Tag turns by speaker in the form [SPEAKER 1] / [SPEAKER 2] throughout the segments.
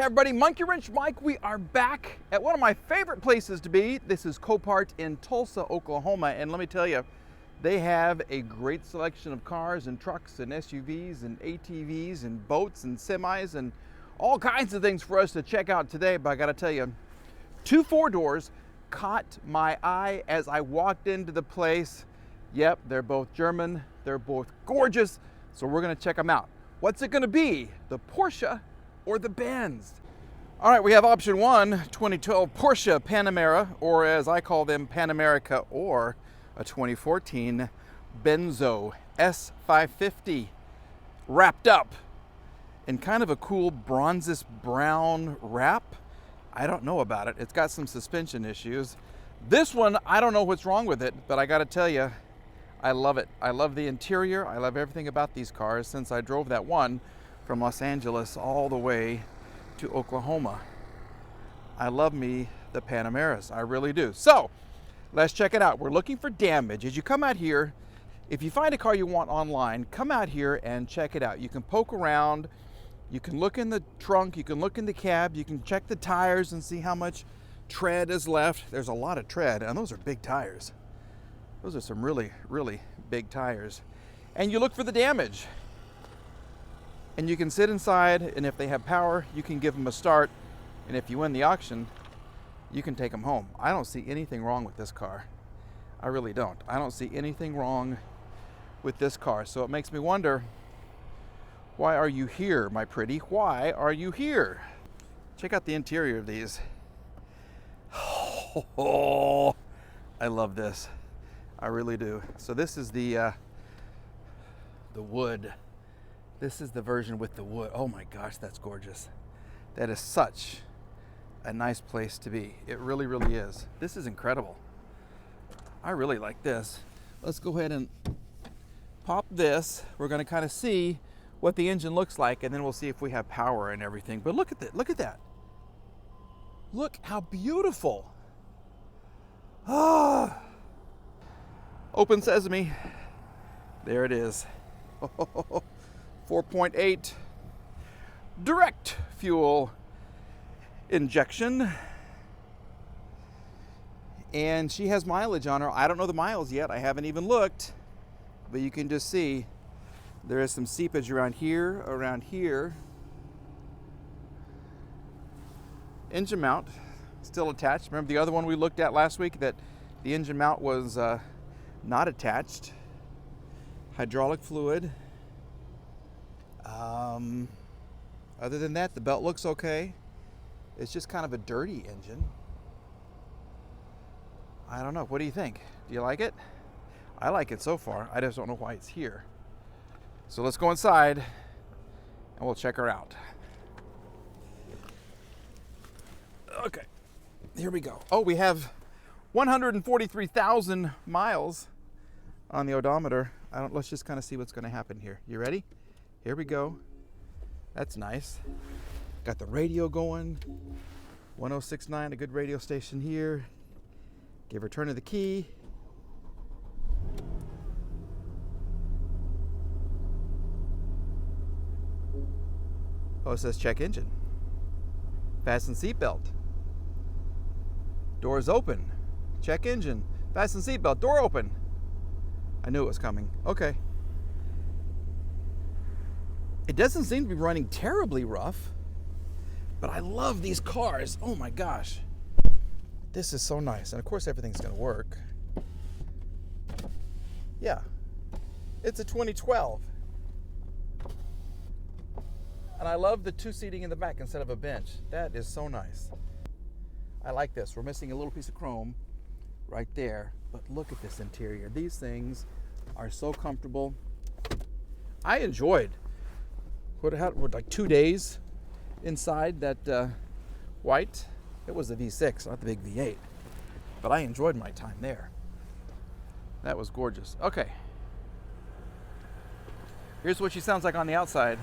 [SPEAKER 1] Hey everybody, Monkey Wrench Mike. We are back at one of my favorite places to be. This is Copart in Tulsa, Oklahoma. And let me tell you, they have a great selection of cars and trucks and SUVs and ATVs and boats and semis and all kinds of things for us to check out today. But I gotta tell you, two 4-doors caught my eye as I walked into the place. Yep, they're both German, they're both gorgeous, so we're gonna check them out. What's it gonna be, the Porsche or the Benz? All right, we have option one, 2012 Porsche Panamera, or as I call them, Panamerica, or a 2014 Benzo S550, wrapped up in kind of a cool bronzest brown wrap. I don't know about it. It's got some suspension issues. This one, I don't know what's wrong with it, but I gotta tell you, I love it. I love the interior. I love everything about these cars since I drove that one from Los Angeles all the way to Oklahoma. I love me the Panameras, I really do. So let's check it out. We're looking for damage. As you come out here, if you find a car you want online, come out here and check it out. You can poke around, you can look in the trunk, you can look in the cab, you can check the tires and see how much tread is left. There's a lot of tread, and those are big tires. Those are some really, really big tires. And you look for the damage. And you can sit inside, and if they have power, you can give them a start. And if you win the auction, you can take them home. I don't see anything wrong with this car. I really don't. I don't see anything wrong with this car. So it makes me wonder, why are you here, my pretty? Why are you here? Check out the interior of these. Oh, I love this. I really do. So this is the wood. This is the version with the wood. Oh my gosh, that's gorgeous. That is such a nice place to be. It really, really is. This is incredible. I really like this. Let's go ahead and pop this. We're gonna kind of see what the engine looks like, and then we'll see if we have power and everything. But look at that, look at that. Look how beautiful. Ah. Open sesame. There it is. 4.8 direct fuel injection. And she has mileage on her. I don't know the miles yet. I haven't even looked. But you can just see there is some seepage around here, Engine mount still attached. Remember the other one we looked at last week that the engine mount was not attached. Hydraulic fluid. Other than that, the belt looks okay. It's just kind of a dirty engine. I don't know. What do you think? Do you like it? I like it so far. I just don't know why it's here. So let's go inside and we'll check her out. Okay, here we go. Oh, we have 143,000 miles on the odometer. Let's just kind of see what's going to happen here. You ready? Here we go. That's nice. Got the radio going. 106.9, a good radio station here. Give her turn of the key. Oh, it says check engine. Fasten seatbelt. Doors open. Check engine. Fasten seatbelt. Door open. I knew it was coming. Okay. It doesn't seem to be running terribly rough, but I love these cars. Oh my gosh. This is so nice. And of course everything's gonna work. Yeah. It's a 2012. And I love the 2-seating in the back instead of a bench. That is so nice. I like this. We're missing a little piece of chrome right there, but look at this interior. These things are so comfortable. I enjoyed what like 2 days inside that white. It was the V6, not the big V8, but I enjoyed my time there. That was gorgeous. Okay, here's what she sounds like on the outside.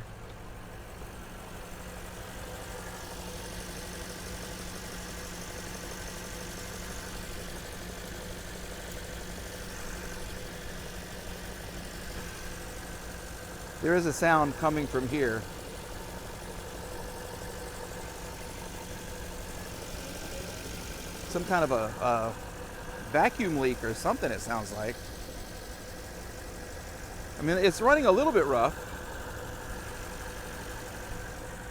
[SPEAKER 1] There is a sound coming from here. some kind of a vacuum leak or something, it sounds like. I mean, it's running a little bit rough,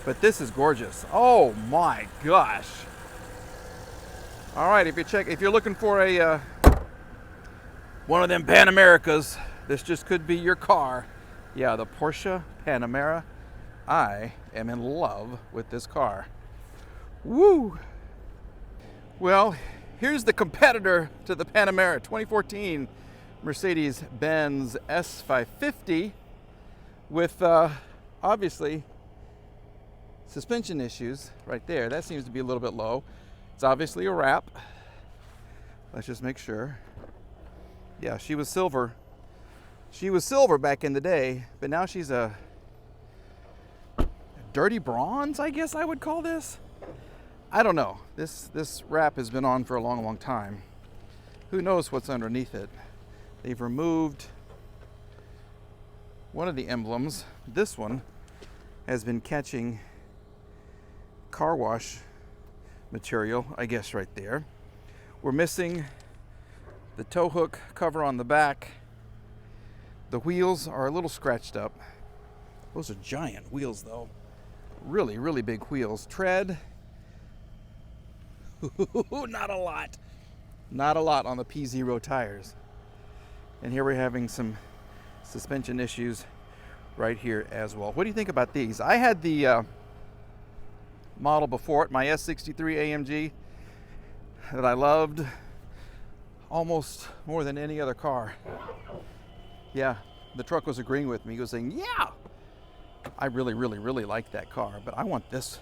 [SPEAKER 1] but this is gorgeous. Oh my gosh. All right, if you're looking for a one of them Panamericas, this just could be your car. Yeah, the Porsche Panamera. I am in love with this car. Woo! Well, here's the competitor to the Panamera, 2014 Mercedes-Benz S550 with obviously suspension issues right there. That seems to be a little bit low. It's obviously a wrap. Let's just make sure. Yeah, she was silver. She was silver back in the day, but now she's a dirty bronze, I guess I would call this. I don't know. This wrap has been on for a long, long time. Who knows what's underneath it? They've removed one of the emblems. This one has been catching car wash material, I guess right there. We're missing the tow hook cover on the back. The wheels are a little scratched up. Those are giant wheels though. Really, really big wheels. Tread, not a lot. Not a lot on the P0 tires. And here we're having some suspension issues right here as well. What do you think about these? I had the model before it, my S63 AMG, that I loved almost more than any other car. Yeah, the truck was agreeing with me. He was saying, yeah, I really, really, really like that car, but I want this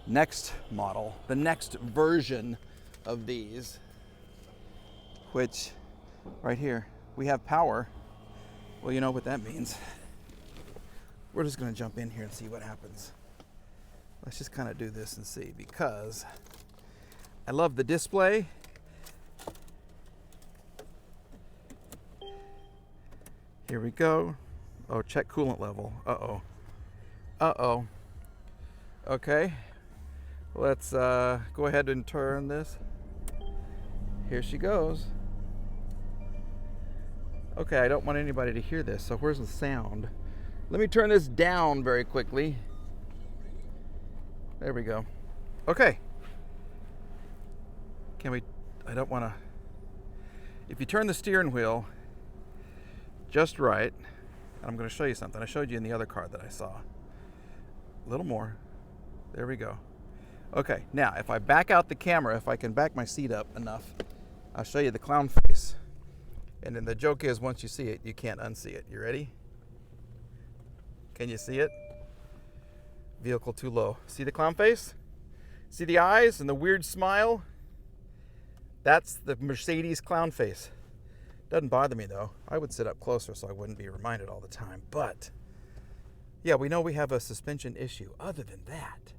[SPEAKER 1] next model, the next version of these, which right here, we have power. Well, you know what that means. We're just gonna jump in here and see what happens. Let's just kind of do this and see, because I love the display. Here we go. Oh, check coolant level. Uh-oh. Uh-oh. Okay. Let's go ahead and turn this. Here she goes. Okay, I don't want anybody to hear this, so where's the sound? Let me turn this down very quickly. There we go. Okay. I don't want to. If you turn the steering wheel just right, and I'm going to show you something. I showed you in the other car that I saw. A little more. There we go. Okay, now if I back out the camera, if I can back my seat up enough, I'll show you the clown face. And then the joke is, once you see it, you can't unsee it. You ready? Can you see it? Vehicle too low. See the clown face? See the eyes and the weird smile? That's the Mercedes clown face. Doesn't bother me though. I would sit up closer so I wouldn't be reminded all the time. But yeah, we know we have a suspension issue. Other than that,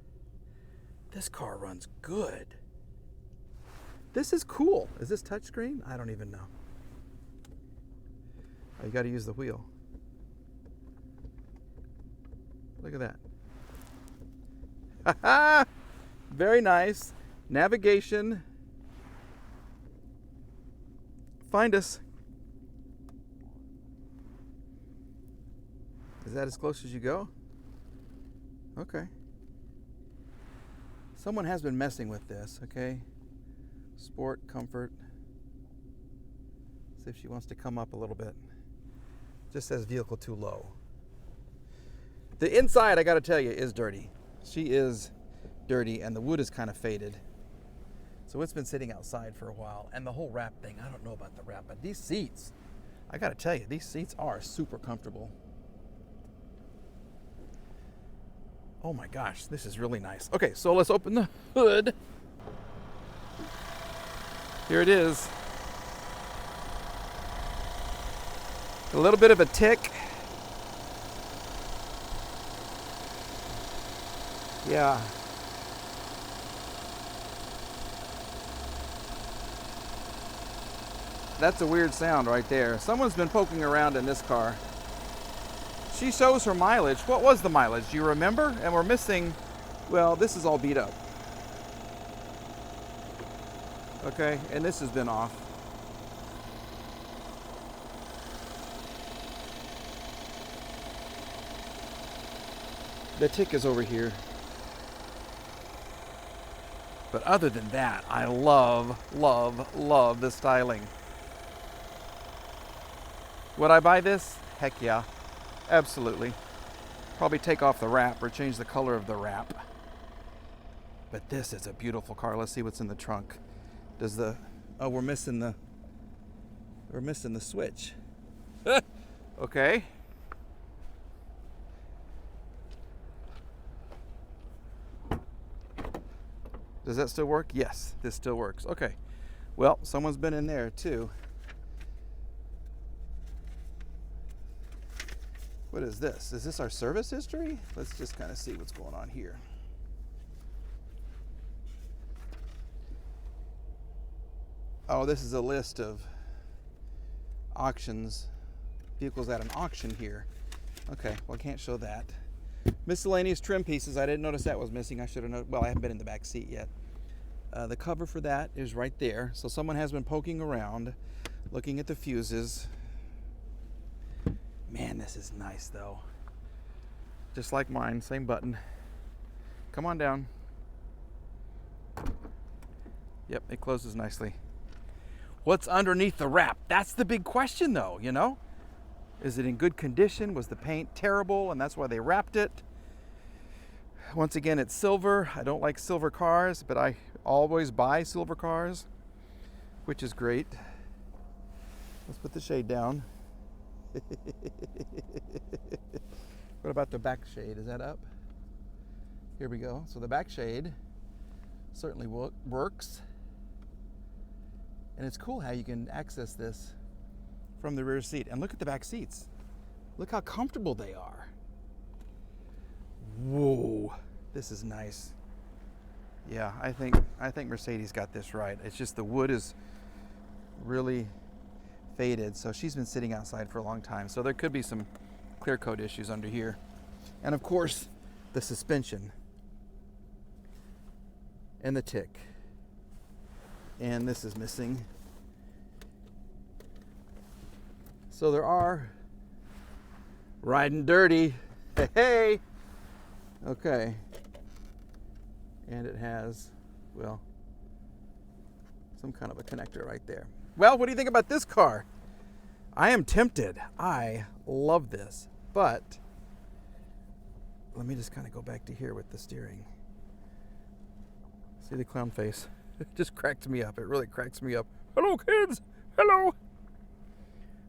[SPEAKER 1] this car runs good. This is cool. Is this touchscreen? I don't even know. Oh, you got to use the wheel. Look at that. Ha-ha! Very nice. Navigation. Find us. Is that as close as you go? Okay. Someone has been messing with this, okay? Sport, comfort. See if she wants to come up a little bit. Just says vehicle too low. The inside, I gotta tell you, is dirty. She is dirty, and the wood is kind of faded. So it's been sitting outside for a while. And the whole wrap thing, I don't know about the wrap, but these seats, I gotta tell you, these seats are super comfortable. Oh my gosh, this is really nice. Okay, so let's open the hood. Here it is. A little bit of a tick. Yeah. That's a weird sound right there. Someone's been poking around in this car. She shows her mileage. What was the mileage? Do you remember? And we're missing, well, this is all beat up. Okay, and this has been off. The tick is over here. But other than that, I love, love, love the styling. Would I buy this? Heck yeah, absolutely. Probably take off the wrap or change the color of the wrap. But this is a beautiful car. Let's see what's in the trunk. Does the, oh, we're missing the switch. Okay. Does that still work? Yes, this still works. Okay. Well, someone's been in there too. What is this? Is this our service history? Let's just kind of see what's going on here. Oh, this is a list of auctions, vehicles at an auction here. Okay, well, I can't show that. Miscellaneous trim pieces. I didn't notice that was missing. I should have known. Well, I haven't been in the back seat yet. The cover for that is right there. So someone has been poking around, looking at the fuses. Man, this is nice though. Just like mine, same button. Come on down. Yep, it closes nicely. What's underneath the wrap? That's the big question though, you know? Is it in good condition? Was the paint terrible and that's why they wrapped it? Once again, it's silver. I don't like silver cars, but I always buy silver cars, which is great. Let's put the shade down. What about the back shade? Is that up? Here we go. So the back shade certainly works. And it's cool how you can access this from the rear seat. And look at the back seats. Look how comfortable they are. Whoa, this is nice. Yeah, I think Mercedes got this right. It's just the wood is really faded, so she's been sitting outside for a long time. So there could be some clear coat issues under here. And of course, the suspension and the tick. And this is missing. So there are riding dirty. Hey. Okay. And it has, well, some kind of a connector right there. Well, what do you think about this car? I am tempted. I love this, but let me just kind of go back to here with the steering. See the clown face? It just cracked me up. It really cracks me up. Hello, kids. Hello.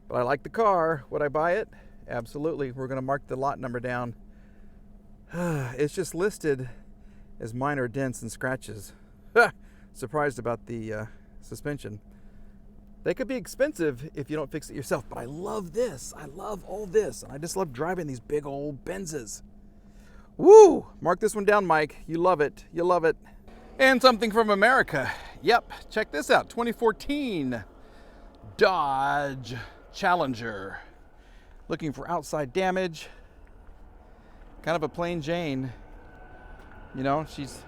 [SPEAKER 1] But I like the car. Would I buy it? Absolutely. We're going to mark the lot number down. It's just listed as minor dents and scratches. Surprised about the suspension. They could be expensive if you don't fix it yourself, but I love this. I love all this, and I just love driving these big old Benzes. Woo! Mark this one down, Mike. You love it. You love it. And something from America. Yep, check this out. 2014 Dodge Challenger. Looking for outside damage. Kind of a plain Jane. You know, she's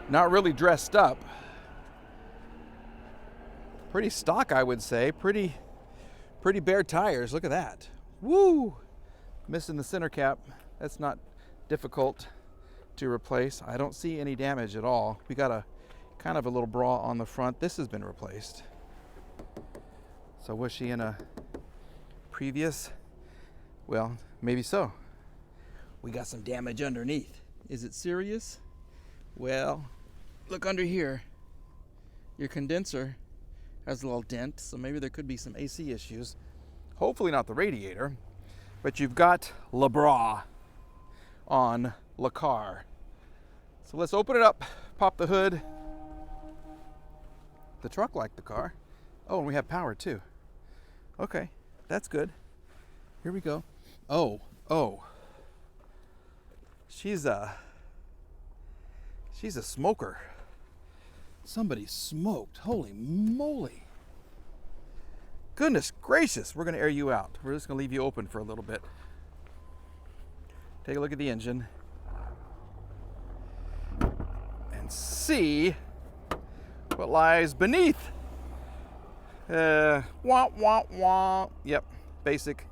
[SPEAKER 1] not really dressed up. Pretty stock, I would say. Pretty bare tires. Look at that. Woo! Missing the center cap. That's not difficult to replace. I don't see any damage at all. We got a kind of a little bra on the front. This has been replaced. So was she in a previous? Well, maybe so. We got some damage underneath. Is it serious? Well, look under here. Your condenser has a little dent, so maybe there could be some AC issues. Hopefully not the radiator, but you've got Le Bras on Le Car. So let's open it up, pop the hood. The truck liked the car. Oh, and we have power too. Okay, that's good. Here we go. Oh. She's a smoker. Somebody smoked. Holy moly. Goodness gracious. We're going to air you out. We're just going to leave you open for a little bit. Take a look at the engine. And see what lies beneath. Wah, wah, wah. Yep, basic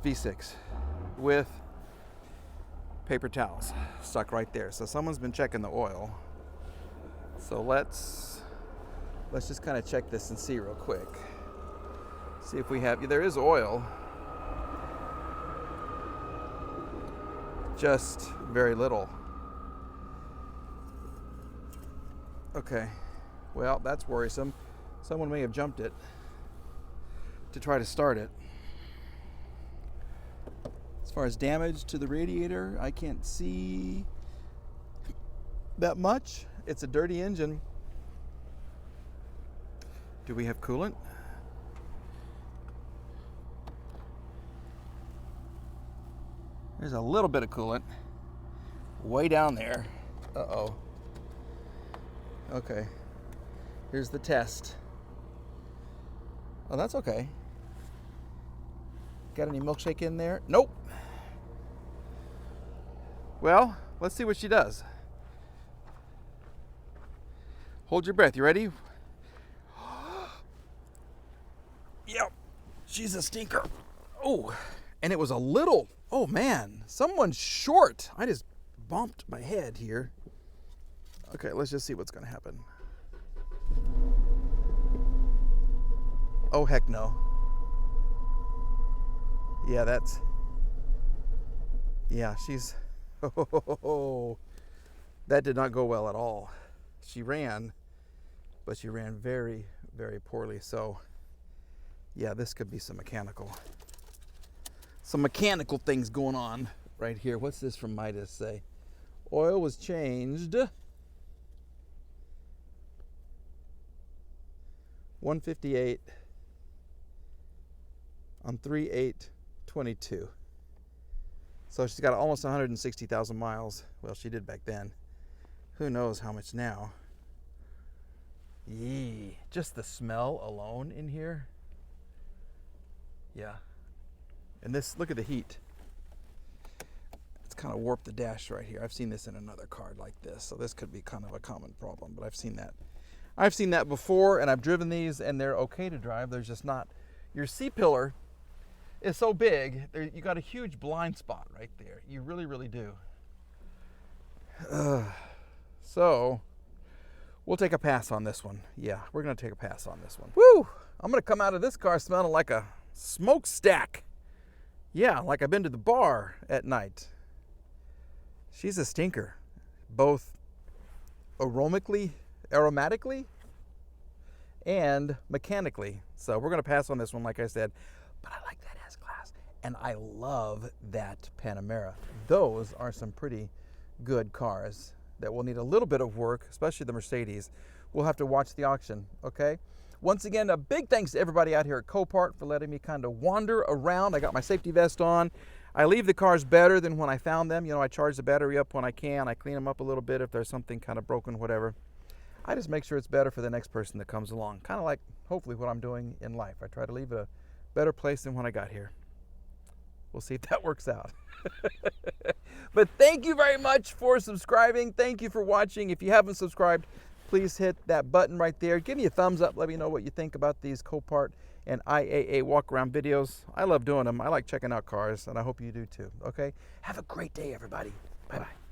[SPEAKER 1] V6 with paper towels stuck right there. So someone's been checking the oil. So let's just kind of check this and see real quick. See if we have, there is oil. Just very little. Okay, well, that's worrisome. Someone may have jumped it to try to start it. As far as damage to the radiator, I can't see that much. It's a dirty engine. Do we have coolant? There's a little bit of coolant way down there. Uh-oh. Okay. Here's the test. Oh, that's okay. Got any milkshake in there? Nope. Well, let's see what she does. Hold your breath. You ready? Yep. She's a stinker. Oh, and it was a little. Oh man, someone's short. I just bumped my head here. Okay, let's just see what's gonna happen. Oh heck no. Yeah, that's. Yeah, she's. Oh, that did not go well at all. She ran, but she ran very, very poorly. So, yeah, this could be some mechanical things going on right here. What's this from Midas say? Oil was changed 158 on 3/8/22. So she's got almost 160,000 miles. Well, she did back then. Who knows how much now? Yee, just the smell alone in here. Yeah. And this, look at the heat. It's kind of warped the dash right here. I've seen this in another car like this. So this could be kind of a common problem, but I've seen that. I've seen that before, and I've driven these, and they're okay to drive. There's just not, your C-pillar is so big, you got a huge blind spot right there. You really, really do. So, we'll take a pass on this one. Yeah, we're going to take a pass on this one. Woo! I'm going to come out of this car smelling like a smokestack. Yeah, like I've been to the bar at night. She's a stinker, both aromatically and mechanically. So we're going to pass on this one, like I said. But I like that S-Class, and I love that Panamera. Those are some pretty good cars that will need a little bit of work, especially the Mercedes. We'll have to watch the auction, okay? Once again, a big thanks to everybody out here at Copart for letting me kind of wander around. I got my safety vest on. I leave the cars better than when I found them. You know, I charge the battery up when I can. I clean them up a little bit if there's something kind of broken, whatever. I just make sure it's better for the next person that comes along. Kind of like, hopefully, what I'm doing in life. I try to leave a better place than when I got here. We'll see if that works out. But thank you very much for subscribing. Thank you for watching. If you haven't subscribed, please hit that button right there. Give me a thumbs up. Let me know what you think about these Copart and IAA walk-around videos. I love doing them. I like checking out cars, and I hope you do too. Okay? Have a great day, everybody. Bye-bye.